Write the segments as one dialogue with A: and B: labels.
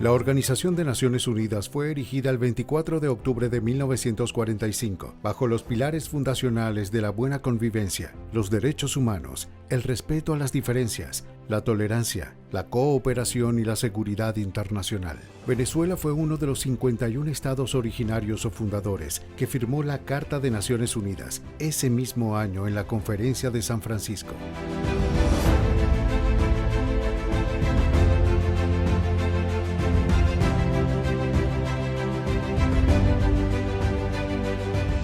A: La Organización de Naciones Unidas fue erigida el 24 de octubre de 1945 bajo los pilares fundacionales de la buena convivencia, los derechos humanos, el respeto a las diferencias, la tolerancia, la cooperación y la seguridad internacional. Venezuela fue uno de los 51 estados originarios o fundadores que firmó la Carta de Naciones Unidas ese mismo año en la Conferencia de San Francisco.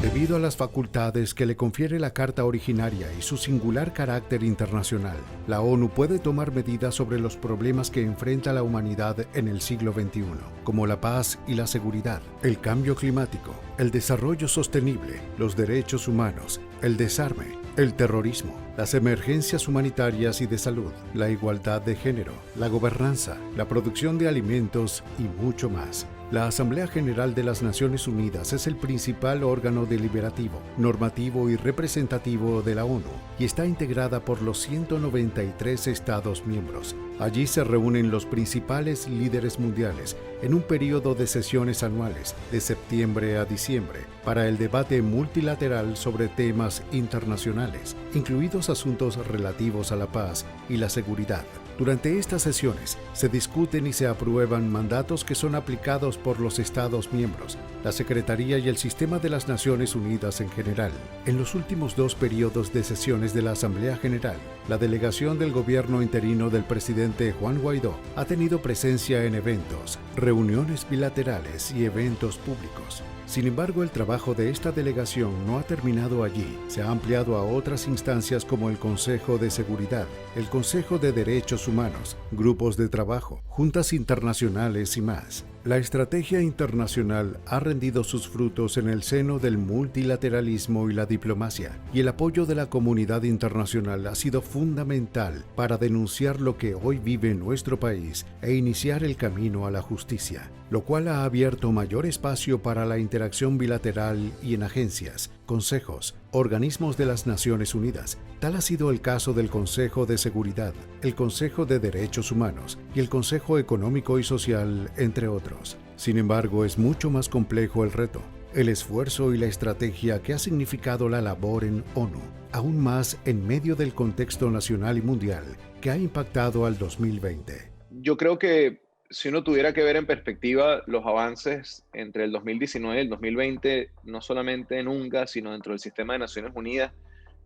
A: Debido a las facultades que le confiere la Carta Originaria y su singular carácter internacional, la ONU puede tomar medidas sobre los problemas que enfrenta la humanidad en el siglo XXI, como la paz y la seguridad, el cambio climático, el desarrollo sostenible, los derechos humanos, el desarme, el terrorismo, las emergencias humanitarias y de salud, la igualdad de género, la gobernanza, la producción de alimentos y mucho más. La Asamblea General de las Naciones Unidas es el principal órgano deliberativo, normativo y representativo de la ONU y está integrada por los 193 Estados miembros. Allí se reúnen los principales líderes mundiales en un periodo de sesiones anuales de septiembre a diciembre para el debate multilateral sobre temas internacionales, incluidos asuntos relativos a la paz y la seguridad. Durante estas sesiones se discuten y se aprueban mandatos que son aplicados por los Estados miembros, la Secretaría y el sistema de las Naciones Unidas en general. En los últimos 2 periodos de sesiones de la Asamblea General, la delegación del gobierno interino del presidente Juan Guaidó ha tenido presencia en eventos, reuniones bilaterales y eventos públicos. Sin embargo, el trabajo de esta delegación no ha terminado allí. Se ha ampliado a otras instancias como el Consejo de Seguridad, el Consejo de Derechos Humanos, grupos de trabajo, juntas internacionales y más. La estrategia internacional ha rendido sus frutos en el seno del multilateralismo y la diplomacia, y el apoyo de la comunidad internacional ha sido fundamental para denunciar lo que hoy vive nuestro país e iniciar el camino a la justicia, lo cual ha abierto mayor espacio para la interacción bilateral y en agencias, consejos, organismos de las Naciones Unidas. Tal ha sido el caso del Consejo de Seguridad, el Consejo de Derechos Humanos y el Consejo Económico y Social, entre otros. Sin embargo, es mucho más complejo el reto, el esfuerzo y la estrategia que ha significado la labor en ONU, aún más en medio del contexto nacional y mundial que ha impactado al 2020.
B: Yo creo que si uno tuviera que ver en perspectiva los avances entre el 2019 y el 2020, no solamente en UNGA, sino dentro del sistema de Naciones Unidas,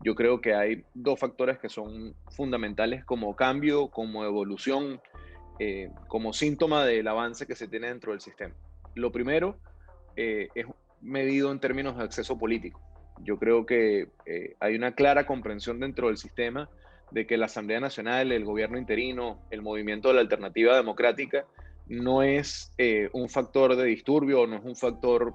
B: yo creo que hay 2 factores que son fundamentales como cambio, como evolución, como síntoma del avance que se tiene dentro del sistema. Lo primero es medido en términos de acceso político. Yo creo que hay una clara comprensión dentro del sistema de que la Asamblea Nacional, el gobierno interino, el movimiento de la alternativa democrática, no es un factor de disturbio, no es un factor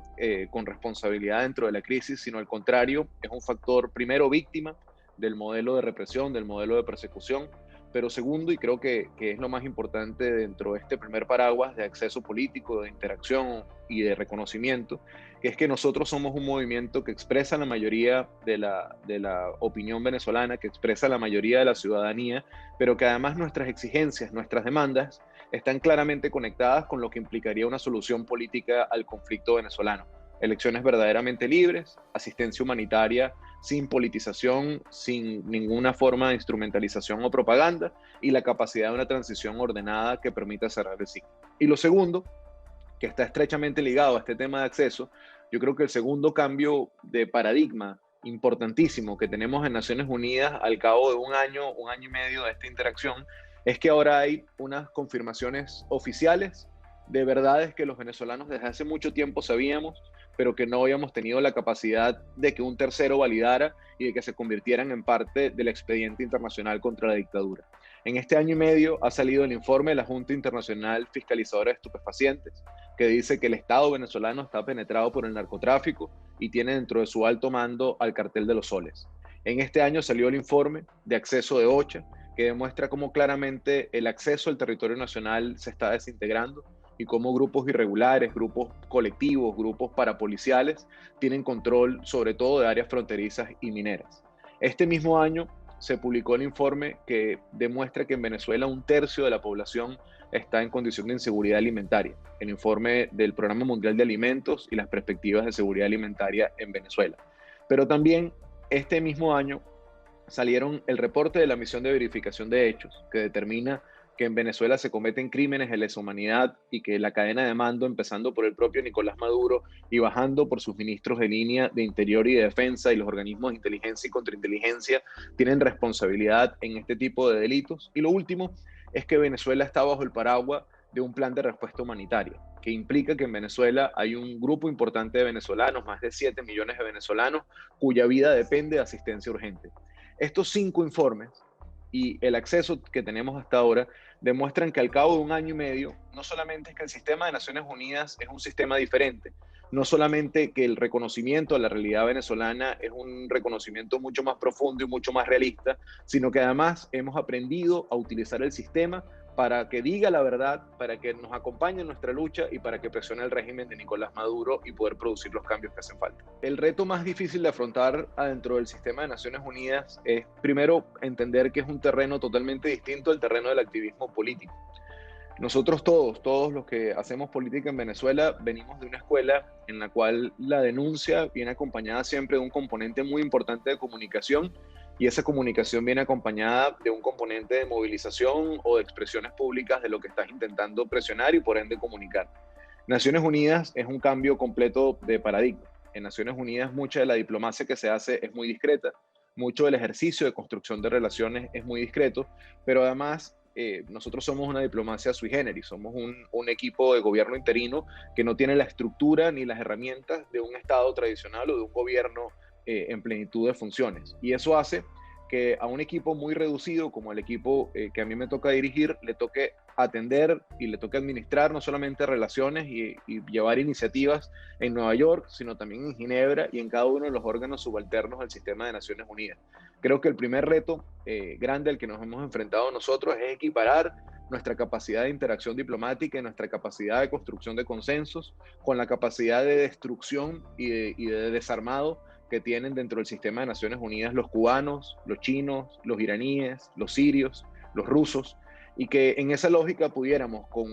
B: con responsabilidad dentro de la crisis, sino al contrario, es un factor primero víctima del modelo de represión, del modelo de persecución, pero segundo, y creo que es lo más importante dentro de este primer paraguas de acceso político, de interacción y de reconocimiento, que es que nosotros somos un movimiento que expresa la mayoría de la opinión venezolana, que expresa la mayoría de la ciudadanía, pero que además nuestras exigencias, nuestras demandas, están claramente conectadas con lo que implicaría una solución política al conflicto venezolano. Elecciones verdaderamente libres, asistencia humanitaria sin politización, sin ninguna forma de instrumentalización o propaganda, y la capacidad de una transición ordenada que permita cerrar el ciclo. Y lo segundo, que está estrechamente ligado a este tema de acceso, yo creo que el segundo cambio de paradigma importantísimo que tenemos en Naciones Unidas al cabo de un año y medio de esta interacción, es que ahora hay unas confirmaciones oficiales de verdades que los venezolanos desde hace mucho tiempo sabíamos, pero que no habíamos tenido la capacidad de que un tercero validara y de que se convirtieran en parte del expediente internacional contra la dictadura. En este año y medio ha salido el informe de la Junta Internacional Fiscalizadora de Estupefacientes, que dice que el Estado venezolano está penetrado por el narcotráfico y tiene dentro de su alto mando al Cartel de los Soles. En este año salió el informe de acceso de OCHA, que demuestra cómo claramente el acceso al territorio nacional se está desintegrando y cómo grupos irregulares, grupos colectivos, grupos parapoliciales tienen control sobre todo de áreas fronterizas y mineras. Este mismo año se publicó el informe que demuestra que en Venezuela 1/3 de la población está en condición de inseguridad alimentaria. El informe del Programa Mundial de Alimentos y las perspectivas de seguridad alimentaria en Venezuela. Pero también este mismo año salieron el reporte de la Misión de Verificación de Hechos, que determina que en Venezuela se cometen crímenes de lesa humanidad y que la cadena de mando, empezando por el propio Nicolás Maduro y bajando por sus ministros de línea de Interior y de Defensa y los organismos de inteligencia y contrainteligencia, tienen responsabilidad en este tipo de delitos. Y lo último es que Venezuela está bajo el paraguas de un plan de respuesta humanitaria, que implica que en Venezuela hay un grupo importante de venezolanos, más de 7 millones de venezolanos, cuya vida depende de asistencia urgente. Estos 5 informes y el acceso que tenemos hasta ahora demuestran que al cabo de 1 año y medio, no solamente es que el sistema de Naciones Unidas es un sistema diferente, no solamente que el reconocimiento a la realidad venezolana es un reconocimiento mucho más profundo y mucho más realista, sino que además hemos aprendido a utilizar el sistema para que diga la verdad, para que nos acompañe en nuestra lucha y para que presione el régimen de Nicolás Maduro y poder producir los cambios que hacen falta. El reto más difícil de afrontar adentro del sistema de Naciones Unidas es, primero, entender que es un terreno totalmente distinto al terreno del activismo político. Nosotros todos los que hacemos política en Venezuela, venimos de una escuela en la cual la denuncia viene acompañada siempre de un componente muy importante de comunicación, y esa comunicación viene acompañada de un componente de movilización o de expresiones públicas de lo que estás intentando presionar y por ende comunicar. Naciones Unidas es un cambio completo de paradigma. En Naciones Unidas mucha de la diplomacia que se hace es muy discreta, mucho del ejercicio de construcción de relaciones es muy discreto, pero además nosotros somos una diplomacia sui generis, somos un equipo de gobierno interino que no tiene la estructura ni las herramientas de un Estado tradicional o de un gobierno en plenitud de funciones. Y eso hace que a un equipo muy reducido como el equipo que a mí me toca dirigir, le toque atender y le toque administrar no solamente relaciones y llevar iniciativas en Nueva York, sino también en Ginebra y en cada uno de los órganos subalternos del sistema de Naciones Unidas. Creo que el primer reto grande al que nos hemos enfrentado nosotros es equiparar nuestra capacidad de interacción diplomática y nuestra capacidad de construcción de consensos con la capacidad de destrucción y de desarmado que tienen dentro del sistema de Naciones Unidas los cubanos, los chinos, los iraníes, los sirios, los rusos, y que en esa lógica pudiéramos, con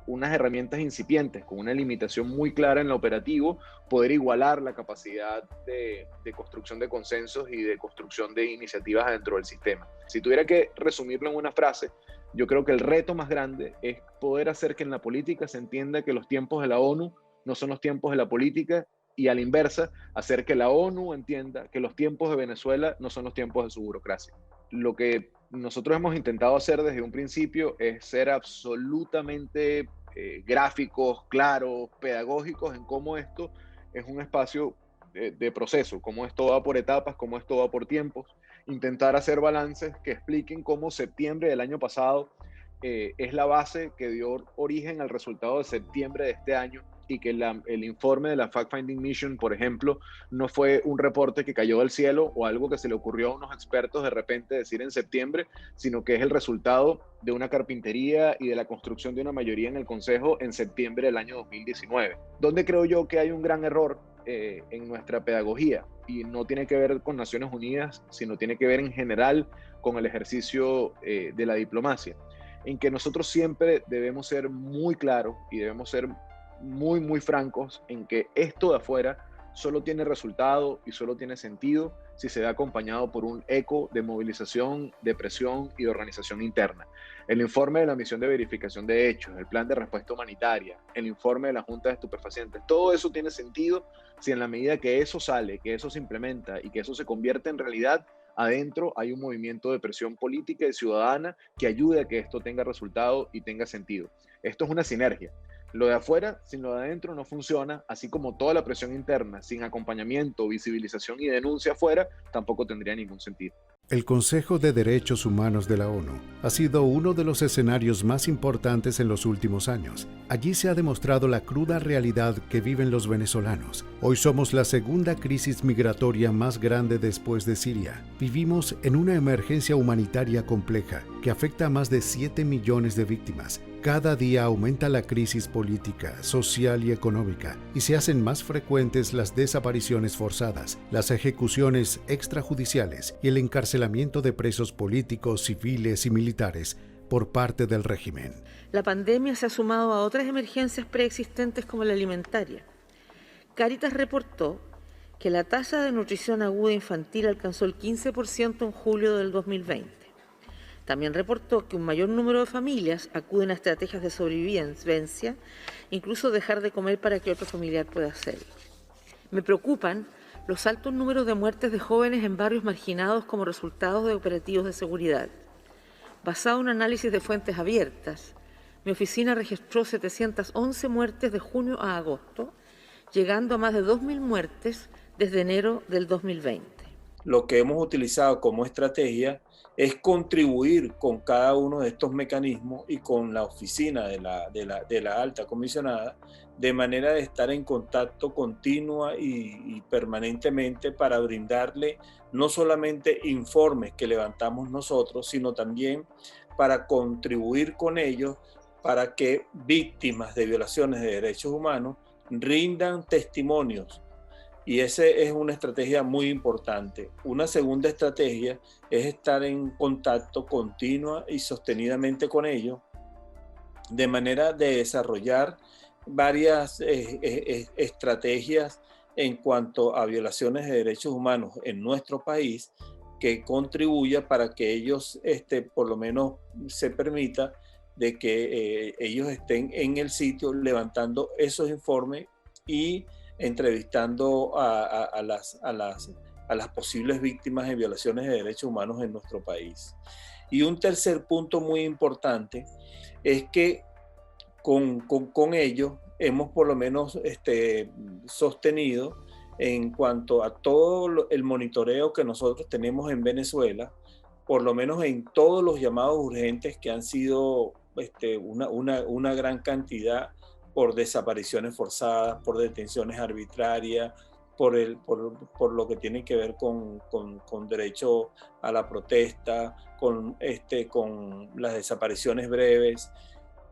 B: unas herramientas incipientes, con una limitación muy clara en lo operativo, poder igualar la capacidad de construcción de consensos y de construcción de iniciativas dentro del sistema. Si tuviera que resumirlo en una frase, yo creo que el reto más grande es poder hacer que en la política se entienda que los tiempos de la ONU no son los tiempos de la política, y a la inversa, hacer que la ONU entienda que los tiempos de Venezuela no son los tiempos de su burocracia. Lo que nosotros hemos intentado hacer desde un principio es ser absolutamente gráficos, claros, pedagógicos en cómo esto es un espacio de proceso, cómo esto va por etapas, cómo esto va por tiempos, intentar hacer balances que expliquen cómo septiembre del año pasado es la base que dio origen al resultado de septiembre de este año, y que el informe de la Fact-Finding Mission, por ejemplo, no fue un reporte que cayó del cielo o algo que se le ocurrió a unos expertos de repente decir en septiembre, sino que es el resultado de una carpintería y de la construcción de una mayoría en el Consejo en septiembre del año 2019. Donde creo yo que hay un gran error en nuestra pedagogía, y no tiene que ver con Naciones Unidas, sino tiene que ver en general con el ejercicio de la diplomacia, en que nosotros siempre debemos ser muy claros y debemos ser muy francos en que esto de afuera solo tiene resultado y solo tiene sentido si se ve acompañado por un eco de movilización, de presión y de organización interna. El informe de la Misión de Verificación de Hechos, el plan de respuesta humanitaria, el informe de la Junta de Estupefacientes, todo eso tiene sentido si en la medida que eso sale, que eso se implementa y que eso se convierte en realidad, adentro hay un movimiento de presión política y ciudadana que ayude a que esto tenga resultado y tenga sentido. Esto es una sinergia. Lo de afuera sin lo de adentro no funciona, así como toda la presión interna sin acompañamiento, visibilización y denuncia afuera tampoco tendría ningún sentido.
A: El Consejo de Derechos Humanos de la ONU ha sido uno de los escenarios más importantes en los últimos años. Allí se ha demostrado la cruda realidad que viven los venezolanos. Hoy somos la segunda crisis migratoria más grande después de Siria. Vivimos en una emergencia humanitaria compleja que afecta a más de 7 millones de víctimas. Cada día aumenta la crisis política, social y económica, y se hacen más frecuentes las desapariciones forzadas, las ejecuciones extrajudiciales y el encarcelamiento de presos políticos, civiles y militares por parte del régimen.
C: La pandemia se ha sumado a otras emergencias preexistentes como la alimentaria. Cáritas reportó que la tasa de nutrición aguda infantil alcanzó el 15% en julio del 2020. También reportó que un mayor número de familias acuden a estrategias de sobrevivencia, incluso dejar de comer para que otro familiar pueda hacerlo. Me preocupan los altos números de muertes de jóvenes en barrios marginados como resultado de operativos de seguridad. Basado en un análisis de fuentes abiertas, mi oficina registró 711 muertes de junio a agosto, llegando a más de 2.000 muertes desde enero del 2020.
D: Lo que hemos utilizado como estrategia es contribuir con cada uno de estos mecanismos y con la oficina de la alta comisionada, de manera de estar en contacto continua y permanentemente para brindarle no solamente informes que levantamos nosotros, sino también para contribuir con ellos para que víctimas de violaciones de derechos humanos rindan testimonios. Y esa es una estrategia muy importante. Una segunda estrategia es estar en contacto continua y sostenidamente con ellos, de manera de desarrollar varias estrategias en cuanto a violaciones de derechos humanos en nuestro país, que contribuya para que ellos, por lo menos se permita de que ellos estén en el sitio levantando esos informes y entrevistando a las posibles víctimas de violaciones de derechos humanos en nuestro país. Y un tercer punto muy importante es que con ello hemos por lo menos sostenido en cuanto a todo el monitoreo que nosotros tenemos en Venezuela, por lo menos en todos los llamados urgentes que han sido una gran cantidad por desapariciones forzadas, por detenciones arbitrarias, por lo que tiene que ver con derecho a la protesta, con las desapariciones breves.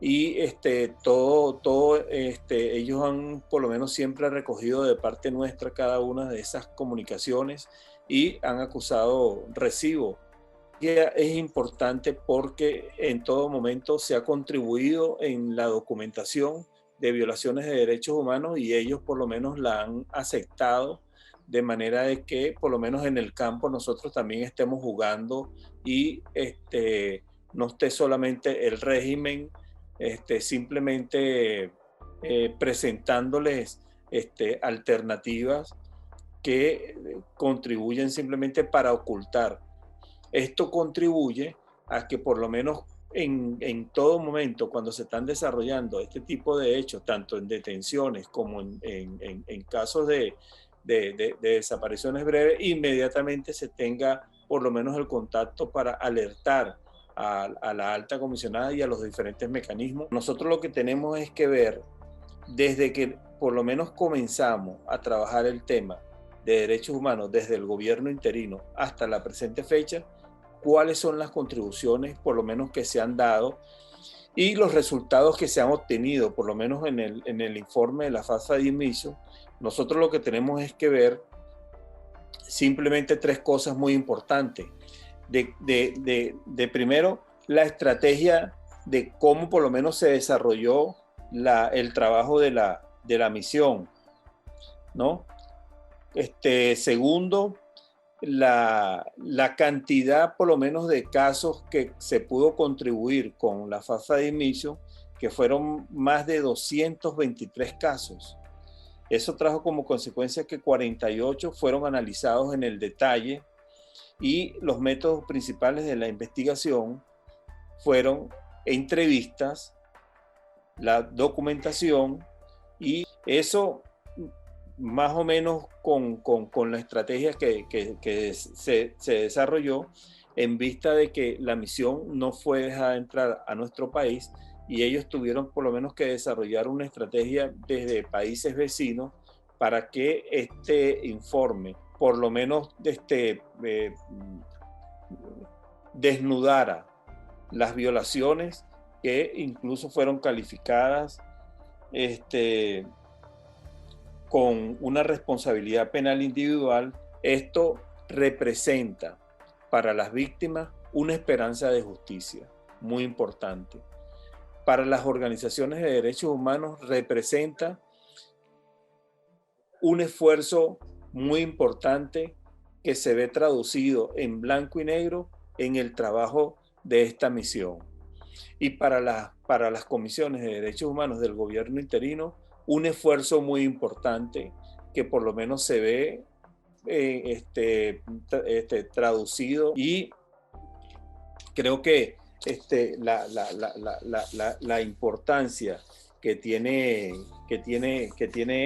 D: Y ellos han por lo menos siempre recogido de parte nuestra cada una de esas comunicaciones y han acusado recibo. Es importante porque en todo momento se ha contribuido en la documentación de violaciones de derechos humanos y ellos por lo menos la han aceptado, de manera de que por lo menos en el campo nosotros también estemos jugando y no esté solamente el régimen simplemente presentándoles alternativas que contribuyen simplemente para ocultar. Esto contribuye a que por lo menos en todo momento, cuando se están desarrollando este tipo de hechos, tanto en detenciones como en casos de desapariciones breves, inmediatamente se tenga por lo menos el contacto para alertar a la alta comisionada y a los diferentes mecanismos. Nosotros lo que tenemos es que ver, desde que por lo menos comenzamos a trabajar el tema de derechos humanos desde el gobierno interino hasta la presente fecha, cuáles son las contribuciones por lo menos que se han dado y los resultados que se han obtenido, por lo menos en el informe de la FAFSA de inicio. Nosotros lo que tenemos es que ver simplemente tres cosas muy importantes. De primero, la estrategia de cómo por lo menos se desarrolló el trabajo de la misión, ¿no? Segundo, la cantidad por lo menos de casos que se pudo contribuir con la FAFSA de inicio, que fueron más de 223 casos. Eso trajo como consecuencia que 48 fueron analizados en el detalle y los métodos principales de la investigación fueron entrevistas, la documentación, y eso más o menos con la estrategia que se desarrolló en vista de que la misión no fue dejada entrar a nuestro país y ellos tuvieron por lo menos que desarrollar una estrategia desde países vecinos para que este informe por lo menos desnudara las violaciones que incluso fueron calificadas con una responsabilidad penal individual. Esto representa para las víctimas una esperanza de justicia muy importante. Para las organizaciones de derechos humanos representa un esfuerzo muy importante que se ve traducido en blanco y negro en el trabajo de esta misión. Y para las comisiones de derechos humanos del gobierno interino, un esfuerzo muy importante que por lo menos se ve traducido, y creo que la importancia que tiene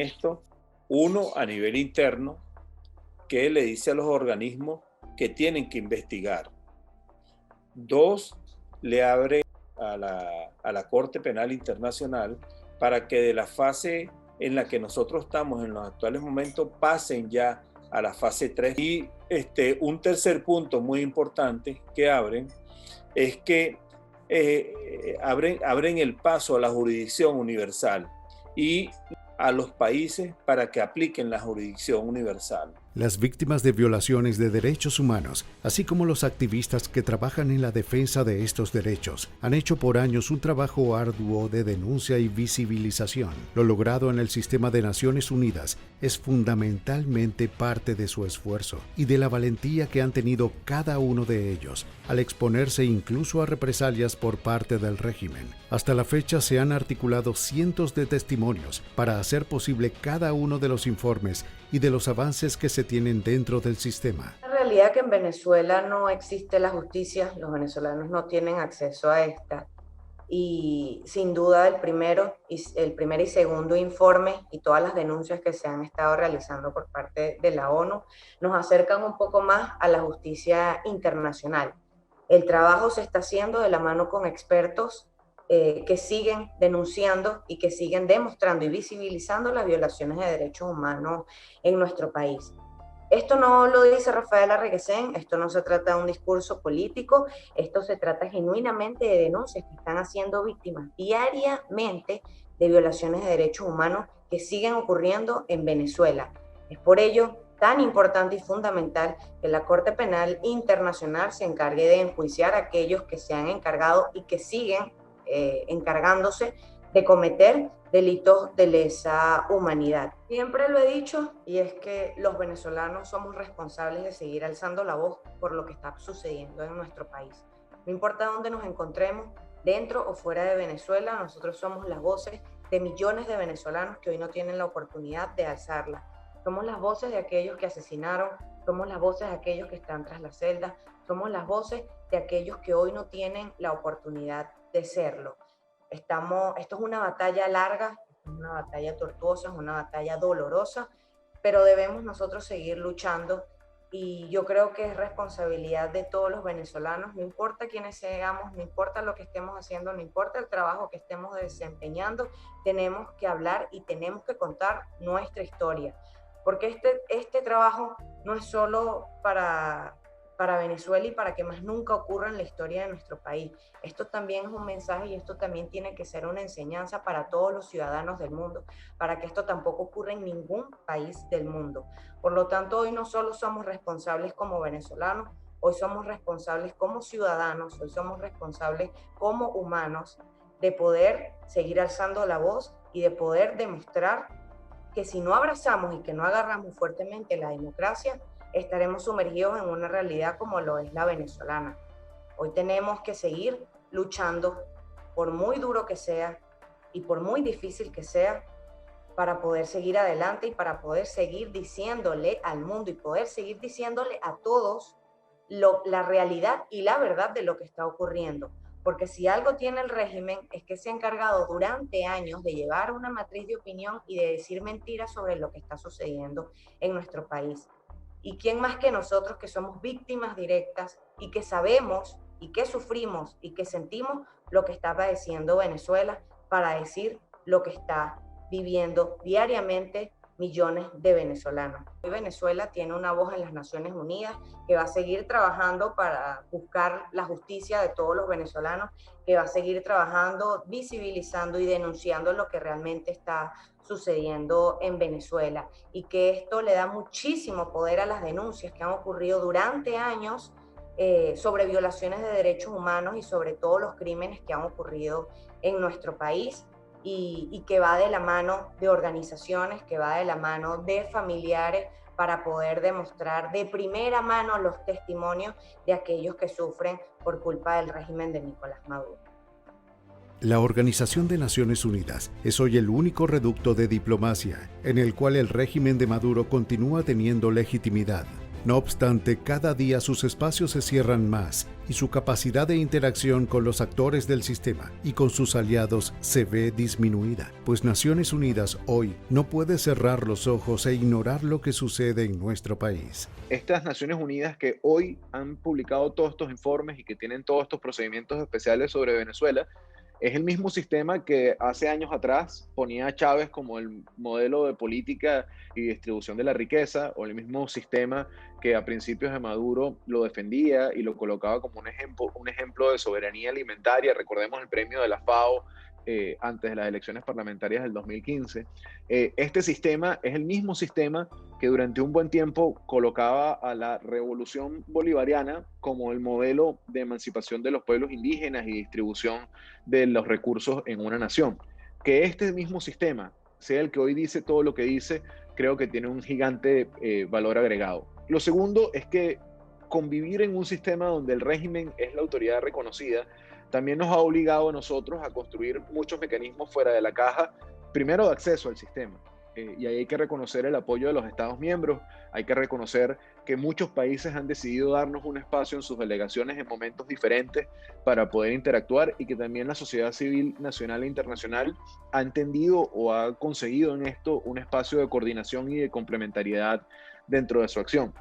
D: esto, uno, a nivel interno, que le dice a los organismos que tienen que investigar. Dos, le abre a la Corte Penal Internacional para que de la fase en la que nosotros estamos en los actuales momentos pasen ya a la fase 3. Y un tercer punto muy importante que abren es que abren el paso a la jurisdicción universal y a los países para que apliquen la jurisdicción universal.
A: Las víctimas de violaciones de derechos humanos, así como los activistas que trabajan en la defensa de estos derechos, han hecho por años un trabajo arduo de denuncia y visibilización. Lo logrado en el sistema de Naciones Unidas es fundamentalmente parte de su esfuerzo y de la valentía que han tenido cada uno de ellos al exponerse incluso a represalias por parte del régimen. Hasta la fecha se han articulado cientos de testimonios para hacer posible cada uno de los informes y de los avances que se tienen dentro del sistema.
E: La realidad es que en Venezuela no existe la justicia, los venezolanos no tienen acceso a esta, y sin duda el primer y segundo informe y todas las denuncias que se han estado realizando por parte de la ONU nos acercan un poco más a la justicia internacional. El trabajo se está haciendo de la mano con expertos que siguen denunciando y que siguen demostrando y visibilizando las violaciones de derechos humanos en nuestro país. Esto no lo dice Rafael Arreguesén, esto no se trata de un discurso político, esto se trata genuinamente de denuncias que están haciendo víctimas diariamente de violaciones de derechos humanos que siguen ocurriendo en Venezuela. Es por ello tan importante y fundamental que la Corte Penal Internacional se encargue de enjuiciar a aquellos que se han encargado y que siguen encargándose de cometer delitos de lesa humanidad. Siempre lo he dicho, y es que los venezolanos somos responsables de seguir alzando la voz por lo que está sucediendo en nuestro país. No importa dónde nos encontremos, dentro o fuera de Venezuela, nosotros somos las voces de millones de venezolanos que hoy no tienen la oportunidad de alzarla. Somos las voces de aquellos que asesinaron, somos las voces de aquellos que están tras las celdas, somos las voces de aquellos que hoy no tienen la oportunidad de serlo. Esto es una batalla larga, es una batalla tortuosa, es una batalla dolorosa, pero debemos nosotros seguir luchando, y yo creo que es responsabilidad de todos los venezolanos, no importa quiénes seamos, no importa lo que estemos haciendo, no importa el trabajo que estemos desempeñando, tenemos que hablar y tenemos que contar nuestra historia, porque este trabajo no es solo para Venezuela y para que más nunca ocurra en la historia de nuestro país. Esto también es un mensaje y esto también tiene que ser una enseñanza para todos los ciudadanos del mundo, para que esto tampoco ocurra en ningún país del mundo. Por lo tanto, hoy no solo somos responsables como venezolanos, hoy somos responsables como ciudadanos, hoy somos responsables como humanos de poder seguir alzando la voz y de poder demostrar que si no abrazamos y que no agarramos fuertemente la democracia, estaremos sumergidos en una realidad como lo es la venezolana. Hoy tenemos que seguir luchando, por muy duro que sea y por muy difícil que sea, para poder seguir adelante y para poder seguir diciéndole al mundo y poder seguir diciéndole a todos la realidad y la verdad de lo que está ocurriendo. Porque si algo tiene el régimen es que se ha encargado durante años de llevar una matriz de opinión y de decir mentiras sobre lo que está sucediendo en nuestro país. ¿Y quién más que nosotros, que somos víctimas directas y que sabemos y que sufrimos y que sentimos lo que está padeciendo Venezuela, para decir lo que está viviendo diariamente millones de venezolanos. Hoy Venezuela tiene una voz en las Naciones Unidas que va a seguir trabajando para buscar la justicia de todos los venezolanos, que va a seguir trabajando, visibilizando y denunciando lo que realmente está sucediendo en Venezuela, y que esto le da muchísimo poder a las denuncias que han ocurrido durante años sobre violaciones de derechos humanos y sobre todos los crímenes que han ocurrido en nuestro país, y que va de la mano de organizaciones, que va de la mano de familiares, para poder demostrar de primera mano los testimonios de aquellos que sufren por culpa del régimen de Nicolás Maduro.
A: La Organización de Naciones Unidas es hoy el único reducto de diplomacia en el cual el régimen de Maduro continúa teniendo legitimidad. No obstante, cada día sus espacios se cierran más y su capacidad de interacción con los actores del sistema y con sus aliados se ve disminuida, pues Naciones Unidas hoy no puede cerrar los ojos e ignorar lo que sucede en nuestro país.
B: Estas Naciones Unidas que hoy han publicado todos estos informes y que tienen todos estos procedimientos especiales sobre Venezuela, es el mismo sistema que hace años atrás ponía a Chávez como el modelo de política y distribución de la riqueza, o el mismo sistema que a principios de Maduro lo defendía y lo colocaba como un ejemplo de soberanía alimentaria. Recordemos el premio de la FAO antes de las elecciones parlamentarias del 2015. Este sistema es el mismo sistema que durante un buen tiempo colocaba a la revolución bolivariana como el modelo de emancipación de los pueblos indígenas y distribución de los recursos en una nación. Que este mismo sistema sea el que hoy dice todo lo que dice, creo que tiene un gigante valor agregado. Lo segundo es que convivir en un sistema donde el régimen es la autoridad reconocida también nos ha obligado a nosotros a construir muchos mecanismos fuera de la caja, primero de acceso al sistema. Y ahí hay que reconocer el apoyo de los Estados miembros, hay que reconocer que muchos países han decidido darnos un espacio en sus delegaciones en momentos diferentes para poder interactuar, y que también la sociedad civil nacional e internacional ha entendido o ha conseguido en esto un espacio de coordinación y de complementariedad dentro de su acción.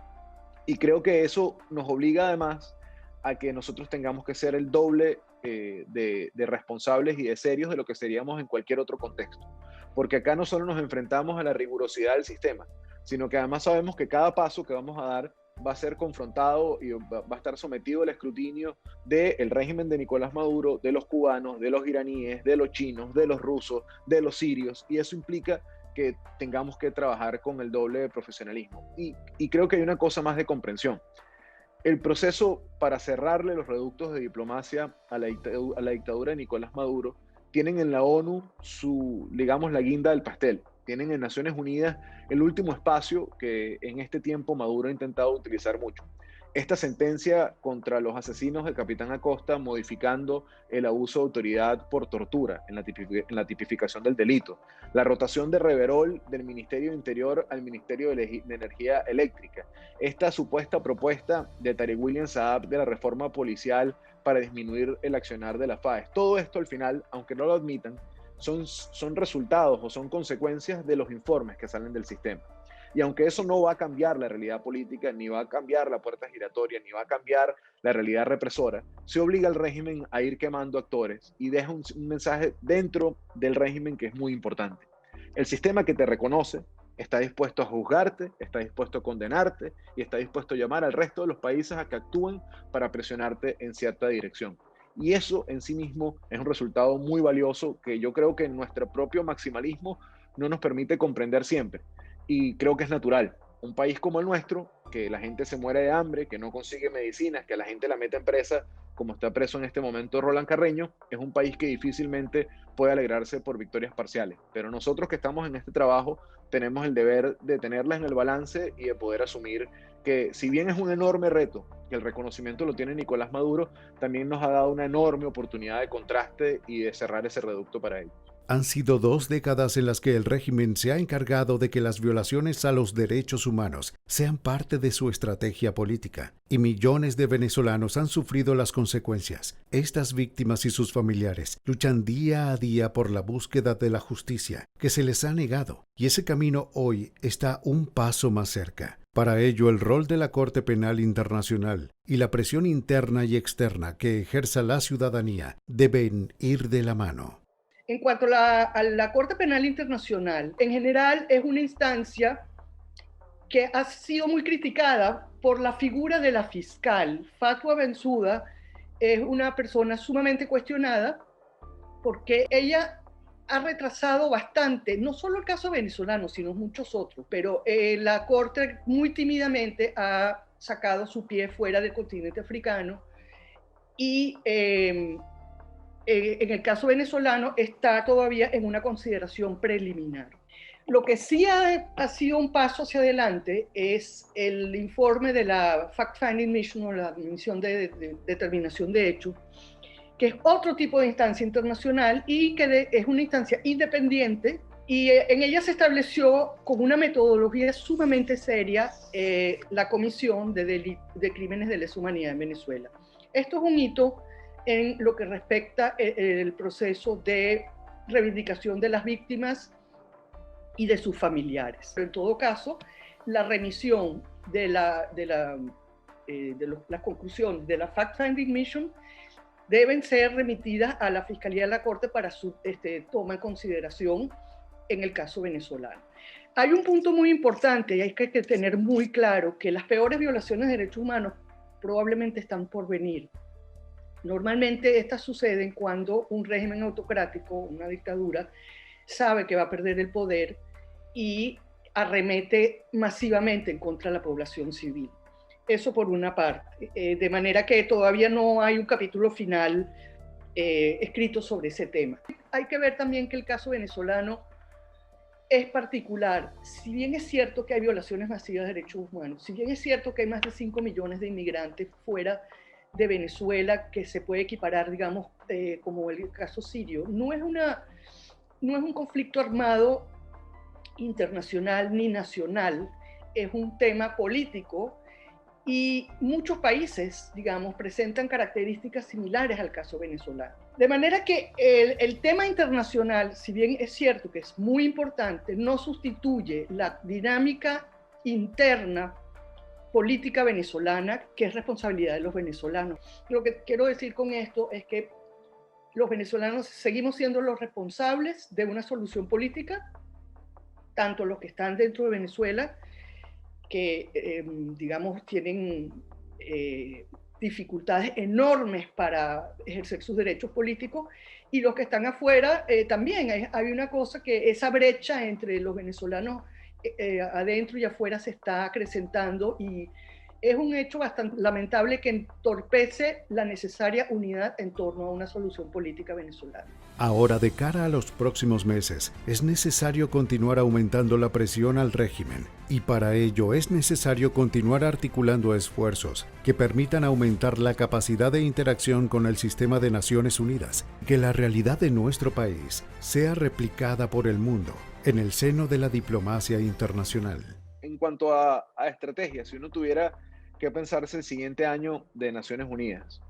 B: Y creo que eso nos obliga además a que nosotros tengamos que ser el doble de responsables y de serios de lo que seríamos en cualquier otro contexto. Porque acá no solo nos enfrentamos a la rigurosidad del sistema, sino que además sabemos que cada paso que vamos a dar va a ser confrontado y va a estar sometido al escrutinio del régimen de Nicolás Maduro, de los cubanos, de los iraníes, de los chinos, de los rusos, de los sirios, y eso implica que tengamos que trabajar con el doble de profesionalismo. Y creo que hay una cosa más de comprensión. El proceso para cerrarle los reductos de diplomacia a la dictadura de Nicolás Maduro tienen en la ONU digamos, la guinda del pastel. Tienen en Naciones Unidas el último espacio que en este tiempo Maduro ha intentado utilizar mucho. Esta sentencia contra los asesinos del capitán Acosta, modificando el abuso de autoridad por tortura en la tipificación del delito. La rotación de Reverol del Ministerio de Interior al Ministerio de Energía Eléctrica. Esta supuesta propuesta de Tarek William Saab de la reforma policial para disminuir el accionar de la FAES. Todo esto al final, aunque no lo admitan, son resultados o son consecuencias de los informes que salen del sistema. Y aunque eso no va a cambiar la realidad política, ni va a cambiar la puerta giratoria, ni va a cambiar la realidad represora, se obliga al régimen a ir quemando actores y deja un mensaje dentro del régimen que es muy importante. El sistema que te reconoce está dispuesto a juzgarte, está dispuesto a condenarte y está dispuesto a llamar al resto de los países a que actúen para presionarte en cierta dirección. Y eso en sí mismo es un resultado muy valioso que yo creo que nuestro propio maximalismo no nos permite comprender siempre. Y creo que es natural. Un país como el nuestro, que la gente se muere de hambre, que no consigue medicinas, que la gente la mete en presa, como está preso en este momento Roland Carreño, es un país que difícilmente puede alegrarse por victorias parciales. Pero nosotros que estamos en este trabajo tenemos el deber de tenerlas en el balance y de poder asumir que, si bien es un enorme reto, que el reconocimiento lo tiene Nicolás Maduro, también nos ha dado una enorme oportunidad de contraste y de cerrar ese reducto para ellos.
A: Han sido 2 décadas en las que el régimen se ha encargado de que las violaciones a los derechos humanos sean parte de su estrategia política, y millones de venezolanos han sufrido las consecuencias. Estas víctimas y sus familiares luchan día a día por la búsqueda de la justicia que se les ha negado, y ese camino hoy está un paso más cerca. Para ello, el rol de la Corte Penal Internacional y la presión interna y externa que ejerza la ciudadanía deben ir de la mano.
F: En cuanto a la Corte Penal Internacional, en general es una instancia que ha sido muy criticada por la figura de la fiscal. Fatwa Bensouda es una persona sumamente cuestionada porque ella ha retrasado bastante, no solo el caso venezolano, sino muchos otros, pero la Corte muy tímidamente ha sacado su pie fuera del continente africano y en el caso venezolano está todavía en una consideración preliminar. Lo que sí ha sido un paso hacia adelante es el informe de la Fact-Finding Mission, o la misión de determinación de hechos, que es otro tipo de instancia internacional y que es una instancia independiente, y en ella se estableció con una metodología sumamente seria la Comisión de Crímenes de Lesa Humanidad en Venezuela. Esto es un hito en lo que respecta el proceso de reivindicación de las víctimas y de sus familiares. Pero en todo caso, la remisión de la conclusión de la Fact-Finding Mission deben ser remitidas a la Fiscalía de la Corte para su toma en consideración en el caso venezolano. Hay un punto muy importante y hay que tener muy claro que las peores violaciones de derechos humanos probablemente están por venir. Normalmente estas suceden cuando un régimen autocrático, una dictadura, sabe que va a perder el poder y arremete masivamente en contra de la población civil. Eso por una parte, de manera que todavía no hay un capítulo final escrito sobre ese tema. Hay que ver también que el caso venezolano es particular. Si bien es cierto que hay violaciones masivas de derechos humanos, si bien es cierto que hay más de 5 millones de inmigrantes fuera de Venezuela que se puede equiparar, digamos, como el caso sirio, no es un conflicto armado internacional ni nacional, es un tema político. Y muchos países, digamos, presentan características similares al caso venezolano. De manera que el tema internacional, si bien es cierto que es muy importante, no sustituye la dinámica interna política venezolana, que es responsabilidad de los venezolanos. Lo que quiero decir con esto es que los venezolanos seguimos siendo los responsables de una solución política, tanto los que están dentro de Venezuela, que digamos tienen dificultades enormes para ejercer sus derechos políticos, y los que están afuera también. Hay una cosa, que esa brecha entre los venezolanos adentro y afuera se está acrecentando, y es un hecho bastante lamentable que entorpece la necesaria unidad en torno a una solución política venezolana.
A: Ahora, de cara a los próximos meses, es necesario continuar aumentando la presión al régimen, y para ello es necesario continuar articulando esfuerzos que permitan aumentar la capacidad de interacción con el sistema de Naciones Unidas, que la realidad de nuestro país sea replicada por el mundo en el seno de la diplomacia internacional.
B: En cuanto a estrategias, si uno tuviera que pensarse el siguiente año de Naciones Unidas,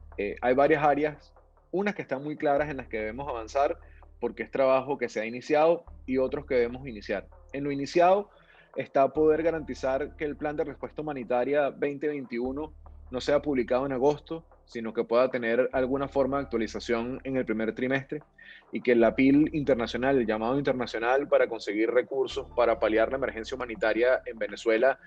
B: hay varias áreas, unas que están muy claras en las que debemos avanzar porque es trabajo que se ha iniciado, y otros que debemos iniciar. En lo iniciado está poder garantizar que el Plan de Respuesta Humanitaria 2021 no sea publicado en agosto, sino que pueda tener alguna forma de actualización en el primer trimestre, y que el appeal internacional, el llamado internacional para conseguir recursos para paliar la emergencia humanitaria en Venezuela,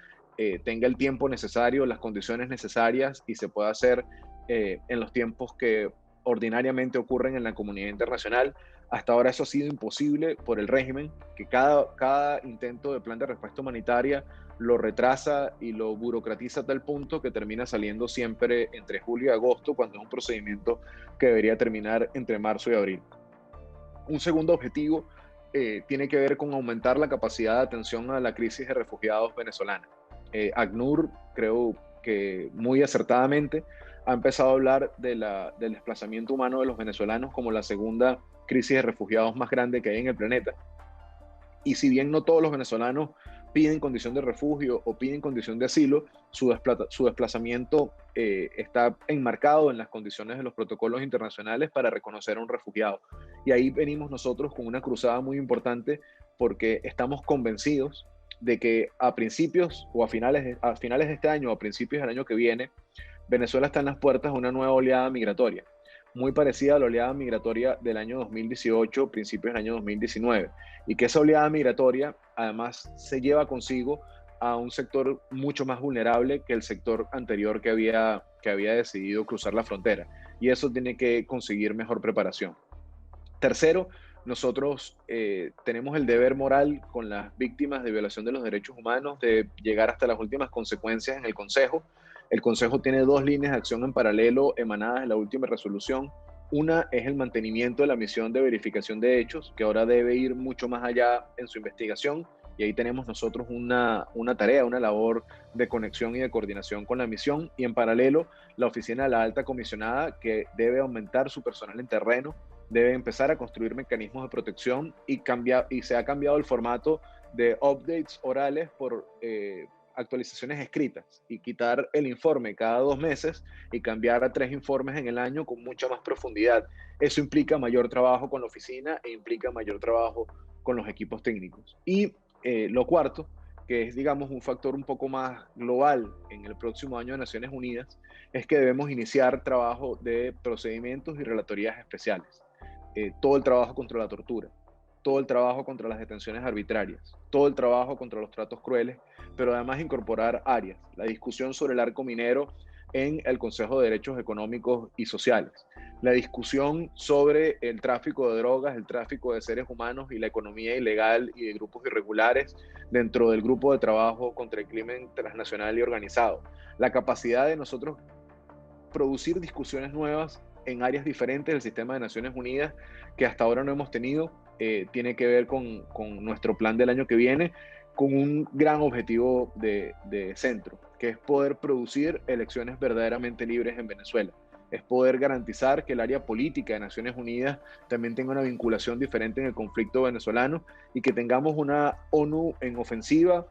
B: tenga el tiempo necesario, las condiciones necesarias, y se pueda hacer en los tiempos que ordinariamente ocurren en la comunidad internacional. Hasta ahora eso ha sido imposible por el régimen, que cada intento de plan de respuesta humanitaria lo retrasa y lo burocratiza a tal punto que termina saliendo siempre entre julio y agosto, cuando es un procedimiento que debería terminar entre marzo y abril. Un segundo objetivo tiene que ver con aumentar la capacidad de atención a la crisis de refugiados venezolana. ACNUR, creo que muy acertadamente, ha empezado a hablar del desplazamiento humano de los venezolanos como la segunda crisis de refugiados más grande que hay en el planeta. Y si bien no todos los venezolanos piden condición de refugio o piden condición de asilo, su desplazamiento está enmarcado en las condiciones de los protocolos internacionales para reconocer a un refugiado. Y ahí venimos nosotros con una cruzada muy importante, porque estamos convencidos de que a principios o a finales de este año o a principios del año que viene, Venezuela está en las puertas de una nueva oleada migratoria. muy parecida a la oleada migratoria del año 2018, principios del año 2019, y que esa oleada migratoria además se lleva consigo a un sector mucho más vulnerable que el sector anterior que había decidido cruzar la frontera, y eso tiene que conseguir mejor preparación. Tercero, nosotros tenemos el deber moral con las víctimas de violación de los derechos humanos de llegar hasta las últimas consecuencias en el Consejo. El Consejo tiene 2 líneas de acción en paralelo emanadas de la última resolución. Una es el mantenimiento de la misión de verificación de hechos, que ahora debe ir mucho más allá en su investigación, y ahí tenemos nosotros una tarea, una labor de conexión y de coordinación con la misión, y en paralelo la Oficina de la Alta Comisionada, que debe aumentar su personal en terreno, debe empezar a construir mecanismos de protección y se ha cambiado el formato de updates orales por actualizaciones escritas, y quitar el informe cada 2 meses y cambiar a 3 informes en el año con mucha más profundidad. Eso implica mayor trabajo con la oficina e implica mayor trabajo con los equipos técnicos. Y lo cuarto, que es, digamos, un factor un poco más global en el próximo año de Naciones Unidas, es que debemos iniciar trabajo de procedimientos y relatorías especiales. Todo el trabajo contra la tortura, todo el trabajo contra las detenciones arbitrarias, todo el trabajo contra los tratos crueles, pero además incorporar áreas, la discusión sobre el arco minero en el Consejo de Derechos Económicos y Sociales, la discusión sobre el tráfico de drogas, el tráfico de seres humanos y la economía ilegal y de grupos irregulares dentro del grupo de trabajo contra el crimen transnacional y organizado, la capacidad de nosotros producir discusiones nuevas en áreas diferentes del sistema de Naciones Unidas que hasta ahora no hemos tenido. Tiene que ver con nuestro plan del año que viene, con un gran objetivo de centro, que es poder producir elecciones verdaderamente libres en Venezuela. Es poder garantizar que el área política de Naciones Unidas también tenga una vinculación diferente en el conflicto venezolano, y que tengamos una ONU en ofensiva,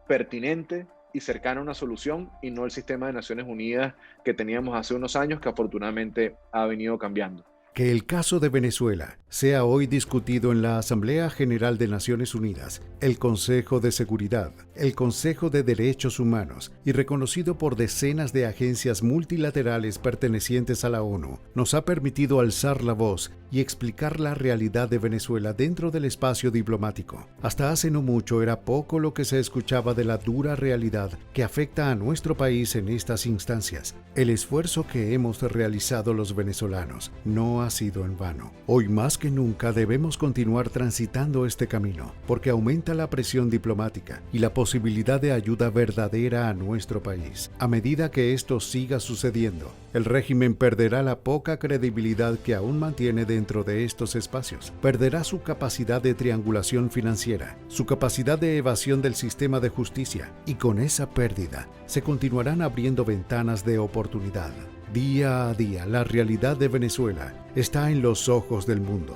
B: pertinente y cercana a una solución, y no el sistema de Naciones Unidas que teníamos hace unos años, que afortunadamente ha venido cambiando.
A: Que el caso de Venezuela sea hoy discutido en la Asamblea General de Naciones Unidas, el Consejo de Seguridad, el Consejo de Derechos Humanos y reconocido por decenas de agencias multilaterales pertenecientes a la ONU, nos ha permitido alzar la voz y explicar la realidad de Venezuela dentro del espacio diplomático. Hasta hace no mucho era poco lo que se escuchaba de la dura realidad que afecta a nuestro país en estas instancias. El esfuerzo que hemos realizado los venezolanos no ha sido en vano. Hoy más que nunca debemos continuar transitando este camino, porque aumenta la presión diplomática y la posibilidad de ayuda verdadera a nuestro país. A medida que esto siga sucediendo, el régimen perderá la poca credibilidad que aún mantiene dentro de estos espacios, perderá su capacidad de triangulación financiera, su capacidad de evasión del sistema de justicia, y con esa pérdida se continuarán abriendo ventanas de oportunidad. Día a día, la realidad de Venezuela está en los ojos del mundo.